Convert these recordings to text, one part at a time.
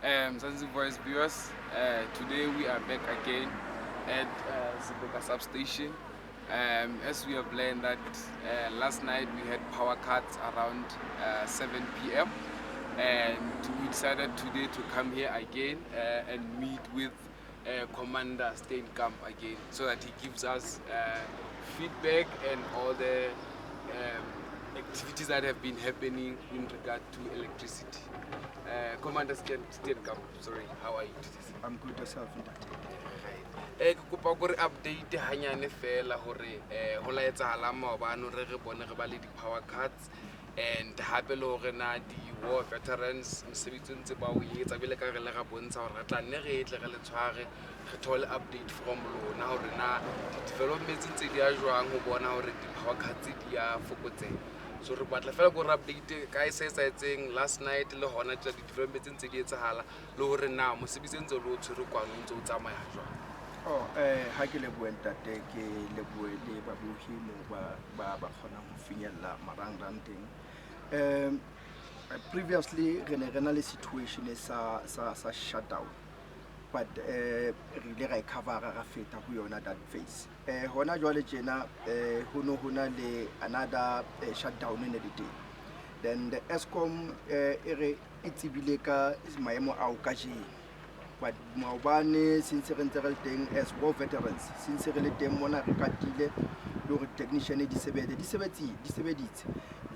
Mzansi Voice viewers, today we are back again at Sebokeng substation. As we have learned that last night we had power cuts around 7 p.m. and we decided today to come here again and meet with Commander Steenkamp again so that he gives us feedback and all the activities that have been happening in regard to electricity. Commander Steenkamp, sorry, how are you today? I'm good yourself in that. Ke kopa gore update hanyane fela hore ho la etsahala maobane re bone re ba le di-power cuts and hape le hore na di-war veterans mosebetsi ntse ba o etsa bile ka re le ga bontsha hore re tla nne re etle re le tshware re thole update from lona hore na di-developments ntse di a jwang ho bona hore di-power cuts di a fokotseha. So re batla fela gore update ka e se etseng last night le hona tsa di-developments ntse di etsahala le hore na mosebetsi ntse lo tshwere kwano ntse o tsamaya jwang. Ha ke lebohe ntate ke lebohe le babuhi mo ba kgonang ho finyella marangrang teng. Previously re na le situation sa shutdown, but re ile ra cover ra feta ho yona that phase. Hona jwale tjena ho na le another shutdown in the day. Then the Eskom e tsebile ka maemo a o ka jeng. But maobane since re ntse re teng as war veterans, since re le teng mona re katile le hore technician di sebeditse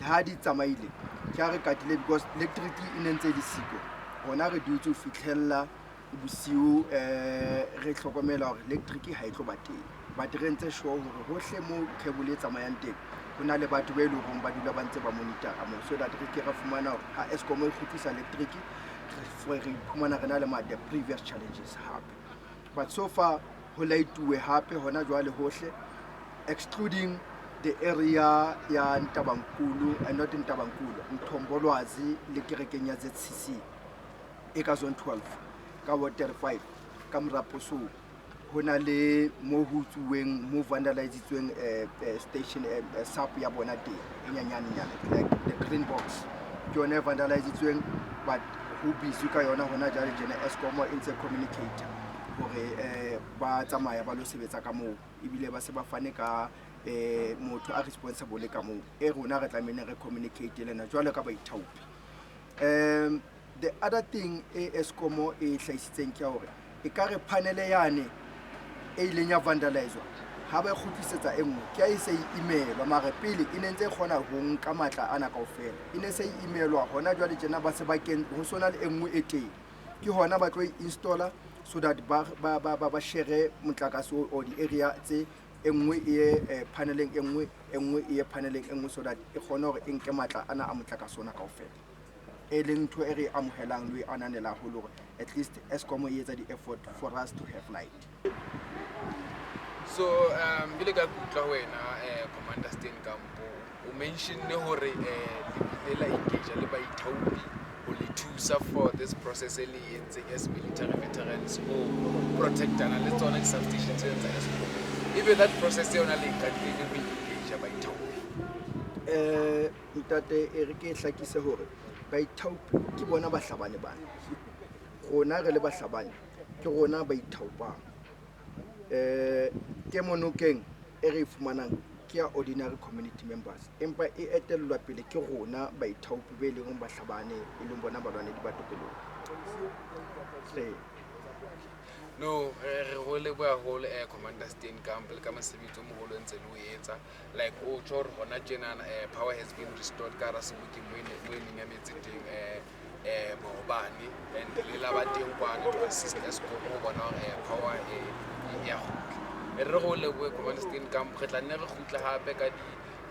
ha di tsamaile ke re katile because electricity e nentse di siko hona re dutse ho fitlhella bosiu re hlokomela hore electric ha e tlo ba teng, but re ntse sure hore hohle mo cable e tsamayang teng hona le batho ba ile hore ba dula ba ntse ba monitor mo so that re ke ra fumana hore ha Eskom e kgutlisa electric for the previous challenges happen. But so far ho laituwe hape hona jwale hohle excluding the area ya Ntabankulu and not in Ntabankulu, Mthombolwazi le kerekeng ya ZCC e ka zone 12 ka water 5 ka Mraposo hona le mo hutsuweng mo vandalizitsweng station sap ya bona teng e nyanyane like the green box ke yona vandalizitsweng, but who busy ka yona hona jale jena Eskom e ntse communicator hore ba tsamaya ba lo sebetsa ka moo ebile ba se ba fane ka motho a responsible ka moo e rona re tlamene re communicate le na jwale ka ba ithaopi. The other thing Eskom e hlaisitseng ke hore e ka re panel yane e ileng ya vandalizwa ha ba khutlisetsa engwe ke a se email mara pele e nentse khona ho nka matla ana kaofela e ne se emailwa hona jwale tjena ba se ba ken ho sona le engwe e teng ke hona ba tlo installer so that ba share motlakase o di area tse engwe e paneleng engwe e paneleng engwe so that e khona hore e nke matla ana a motlakase ona kaofela e leng ntho e re amohelang le ananela ho lore at least Eskom e etsa di effort for us to have light. So bile ka kutla wena Commander Steenkamp o mention hore le la engage le ba ithaopi ho le thusa for this process e le entse as military veterans o protectana le tsona di substations tse tsa Eskom. Even that process yona le ka tlile ho engage ba ithaopi. Ntate e re ke hlakise hore ba ithaopi ke bona ba hlabane bana rona re le ba hlabane ke rona ba ithaopang. Ke monokeng e re fumanang ke ya ordinary community members empa e etellwa pele ke rona ba ithaopi be leng ba hlabane e leng bona balwane di batokolo. No, re go le ba go le Commander Steenkamp le ka mosebetsi mo go lentse le o etsa like o tshor hona tjena power has been restored ka ra Sebokeng mo e nyametse teng maobane and le la ba teng kwana to assist Eskom go bona power ya go re go le bo Commander Steenkamp re tla nne re gutla hape ka di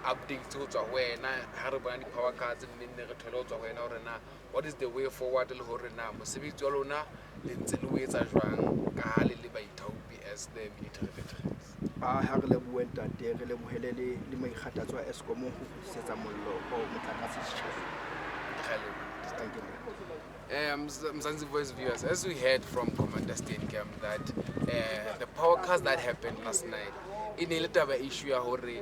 updates go tswa wena ha re bona di power cuts mme nne re thole go tswa wena hore na what is the way forward le hore na mosebetsi wa lona le ntse le o etsa jwang ka ha le ba ithaopi as the military veterans. Ha re le bua ntate re le bohelele le maikgatatswa a Eskom ho setsa mollo o motlakase setjhaba. Thank you. Mzansi Voice viewers, as we heard from Commander Steenkamp that the power cuts that happened last night in a little issue ya hore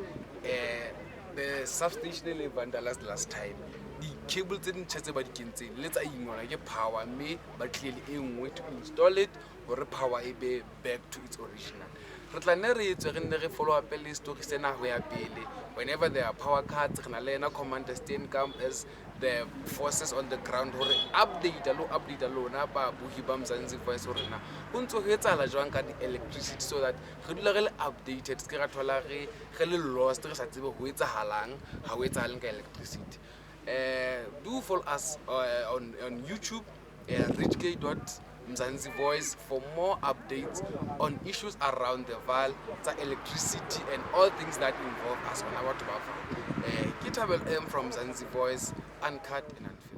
the substation le vandalized last time di-cable tse dintšha tse ba di kentseng le tsa ingwana ke power, mme ba tlile e nngwe to install it gore power e be back to its original. Re tla nne re etswe re nne re follow up le story sena go ya pele. Whenever there are power cuts, re na le ena Commander Steenkamp as the forces on the ground gore update lona ba buhi ba Mzansi Voice gore na go ntse go etsala jwang ka di-electricity, so that re dula re le updated, se ke ra thola re le lost, re sa tsebe go etsagalang ga go etsagaleng ka electricity. Do follow us on YouTube, richk.Mzansi Voice, for more updates on issues around the Val, the electricity, and all things that involve us on our Tobacco. Kitabel M from Mzansi Voice, Uncut and Unfiltered.